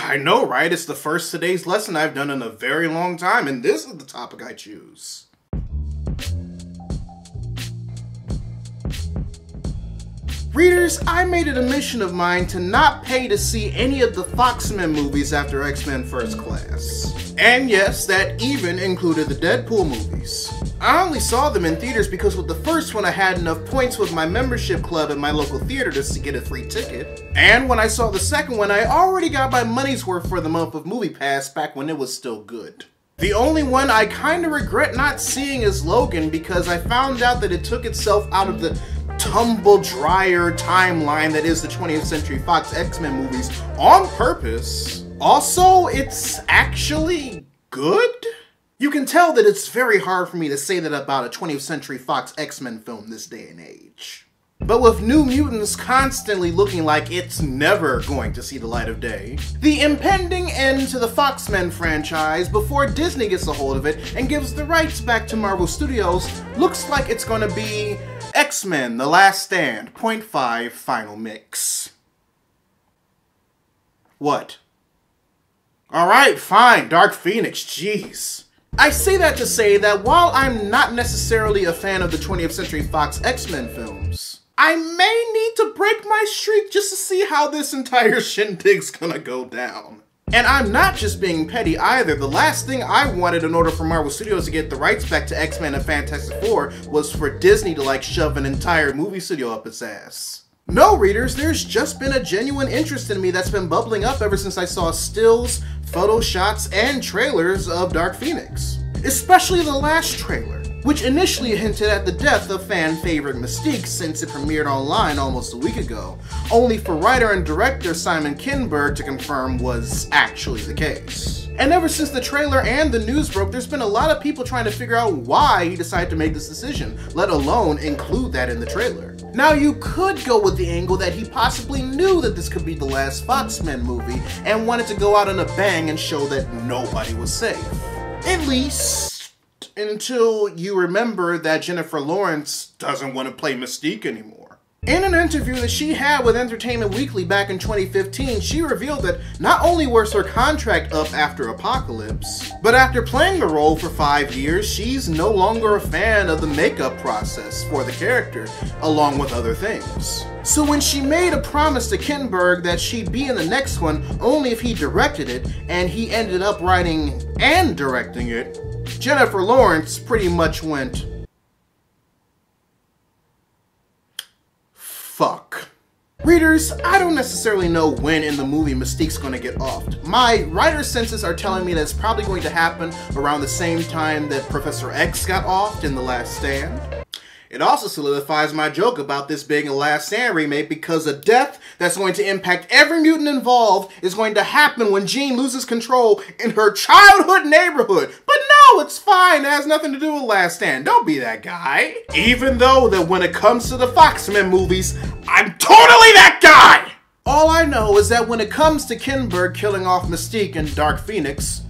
I know, right? It's the first today's lesson I've done in a very long time, and this is the topic I choose. Readers, I made it a mission of mine to not pay to see any of the XMen movies after X-Men First Class. And yes, that even included the Deadpool movies. I only saw them in theaters because with the first one I had enough points with my membership club at my local theater to get a free ticket. And when I saw the second one, I already got my money's worth for the month of MoviePass back when it was still good. The only one I kinda regret not seeing is Logan because I found out that it took itself out of the tumble-dryer timeline that is the 20th Century Fox X-Men movies on purpose. Also, it's actually good? You can tell that it's very hard for me to say that about a 20th Century Fox X-Men film this day and age. But with New Mutants constantly looking like it's never going to see the light of day, the impending end to the XMen franchise before Disney gets a hold of it and gives the rights back to Marvel Studios looks like it's going to be X-Men: The Last Stand, 0.5 Final Mix. What? Alright, fine, Dark Phoenix, jeez. I say that to say that while I'm not necessarily a fan of the 20th Century Fox X-Men films, I may need to break my streak just to see how this entire shindig's gonna go down. And I'm not just being petty either. The last thing I wanted in order for Marvel Studios to get the rights back to X-Men and Fantastic Four was for Disney to like shove an entire movie studio up its ass. No, readers, there's just been a genuine interest in me that's been bubbling up ever since I saw stills, photo shots, and trailers of Dark Phoenix. Especially the last trailer, which initially hinted at the death of fan-favorite Mystique since it premiered online almost a week ago, only for writer and director Simon Kinberg to confirm was actually the case. And ever since the trailer and the news broke, there's been a lot of people trying to figure out why he decided to make this decision, let alone include that in the trailer. Now you could go with the angle that he possibly knew that this could be the last XMen movie and wanted to go out on a bang and show that nobody was safe. At least until you remember that Jennifer Lawrence doesn't want to play Mystique anymore. In an interview that she had with Entertainment Weekly back in 2015, she revealed that not only was her contract up after Apocalypse, but after playing the role for 5 years, she's no longer a fan of the makeup process for the character, along with other things. So when she made a promise to Kinberg that she'd be in the next one only if he directed it, and he ended up writing and directing it, Jennifer Lawrence pretty much went, fuck. Readers, I don't necessarily know when in the movie Mystique's gonna get offed. My writer senses are telling me that it's probably going to happen around the same time that Professor X got offed in The Last Stand. It also solidifies my joke about this being a Last Stand remake because a death that's going to impact every mutant involved is going to happen when Jean loses control in her childhood neighborhood. But no, it's fine. It has nothing to do with Last Stand. Don't be that guy. Even though that when it comes to the XMen movies, I'm totally that guy! All I know is that when it comes to Kinberg killing off Mystique and Dark Phoenix,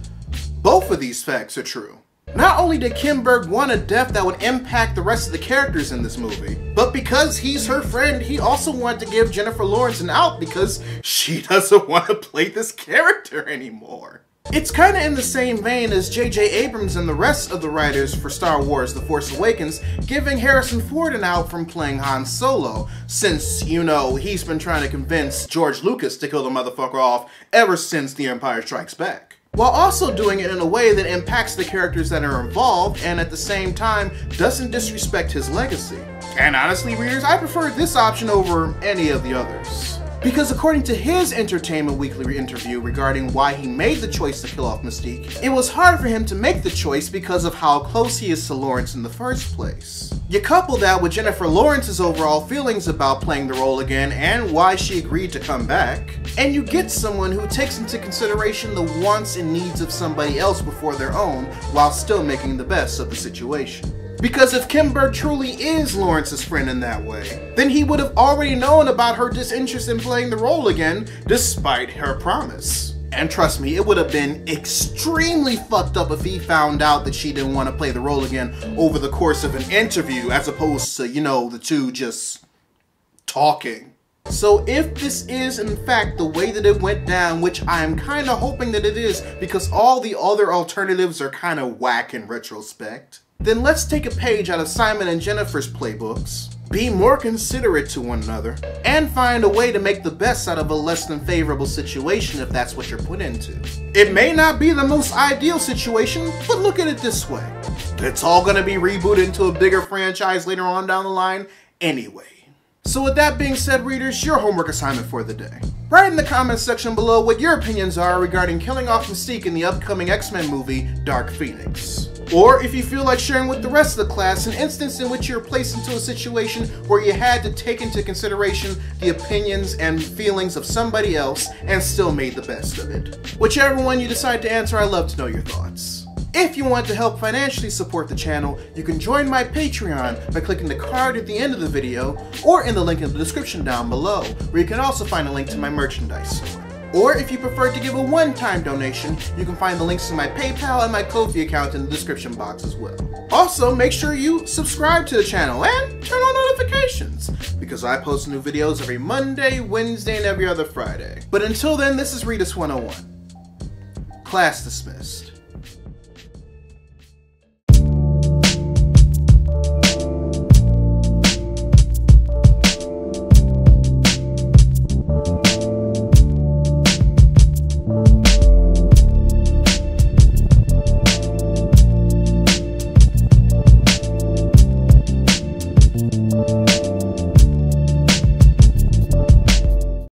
both of these facts are true. Not only did Kinberg want a death that would impact the rest of the characters in this movie, but because he's her friend, he also wanted to give Jennifer Lawrence an out because she doesn't want to play this character anymore. It's kinda in the same vein as J.J. Abrams and the rest of the writers for Star Wars The Force Awakens giving Harrison Ford an out from playing Han Solo, since, you know, he's been trying to convince George Lucas to kill the motherfucker off ever since The Empire Strikes Back. While also doing it in a way that impacts the characters that are involved and at the same time doesn't disrespect his legacy. And honestly, readers, I prefer this option over any of the others. Because according to his Entertainment Weekly interview regarding why he made the choice to kill off Mystique, it was hard for him to make the choice because of how close he is to Lawrence in the first place. You couple that with Jennifer Lawrence's overall feelings about playing the role again and why she agreed to come back, and you get someone who takes into consideration the wants and needs of somebody else before their own while still making the best of the situation. Because if Kinberg truly is Lawrence's friend in that way, then he would have already known about her disinterest in playing the role again, despite her promise. And trust me, it would have been extremely fucked up if he found out that she didn't want to play the role again over the course of an interview, as opposed to, you know, the two just talking. So if this is in fact the way that it went down, which I am kinda hoping that it is because all the other alternatives are kinda whack in retrospect, then let's take a page out of Simon and Jennifer's playbooks, be more considerate to one another, and find a way to make the best out of a less than favorable situation if that's what you're put into. It may not be the most ideal situation, but look at it this way. It's all gonna be rebooted into a bigger franchise later on down the line anyway. So with that being said, readers, your homework assignment for the day. Write in the comments section below what your opinions are regarding killing off Mystique in the upcoming X-Men movie, Dark Phoenix. Or if you feel like sharing with the rest of the class an instance in which you were placed into a situation where you had to take into consideration the opinions and feelings of somebody else and still made the best of it. Whichever one you decide to answer, I'd love to know your thoughts. If you want to help financially support the channel, you can join my Patreon by clicking the card at the end of the video or in the link in the description down below, where you can also find a link to my merchandise store. Or if you prefer to give a one-time donation, you can find the links to my PayPal and my Ko-fi account in the description box as well. Also, make sure you subscribe to the channel and turn on notifications, because I post new videos every Monday, Wednesday, and every other Friday. But until then, this is Readus 101. Class dismissed.